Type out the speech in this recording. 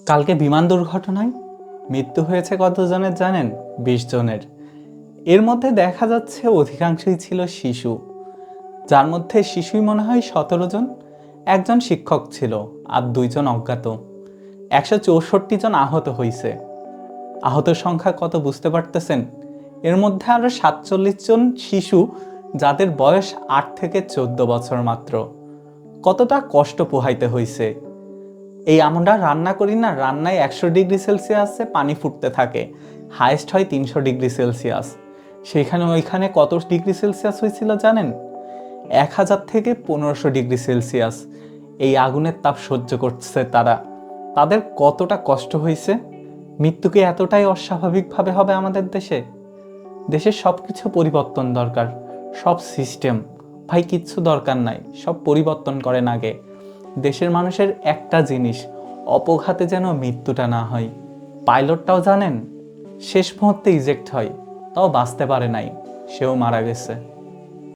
কালকে বিমান দুর্ঘটনায় মৃত্যু হয়েছে কতজনের জানেন? 20 জনের। এর মধ্যে দেখা যাচ্ছে অধিকাংশই ছিল শিশু, যার মধ্যে শিশুই মনে হয় 17 জন। একজন শিক্ষক ছিল আর 2 জন অজ্ঞাত। 164 জন আহত হয়েছে। আহত সংখ্যা কত বুঝতে পারতেছেন? এর মধ্যে আরো 47 জন শিশু, যাদের বয়স 8 থেকে 14 বছর মাত্র। কতটা কষ্ট পোহাইতে হয়েছে। এই আমরা রান্না করি না, রান্নায় 100 ডিগ্রি সেলসিয়াসে পানি ফুটতে থাকে, হাইয়েস্ট হয় 300 ডিগ্রি সেলসিয়াস। ওইখানে কত ডিগ্রি সেলসিয়াস হয়েছিল জানেন? 1000 থেকে 1500 ডিগ্রি সেলসিয়াস। এই আগুনের তাপ সহ্য করছে তারা। তাদের কতটা কষ্ট হয়েছে। মৃত্যু কি এতটাই অস্বাভাবিকভাবে হবে আমাদের দেশে? দেশের সব কিছু পরিবর্তন দরকার, সব সিস্টেম। ভাই, কিচ্ছু দরকার নাই, সব পরিবর্তন করেন আগে। দেশের মানুষের একটা জিনিস, অপঘাতে যেন মৃত্যুটা না হয়। পাইলটটাও জানেন শেষ মুহূর্তে ইজেক্ট হয়, তাও বাঁচতে পারে নাই, সেও মারা গেছে।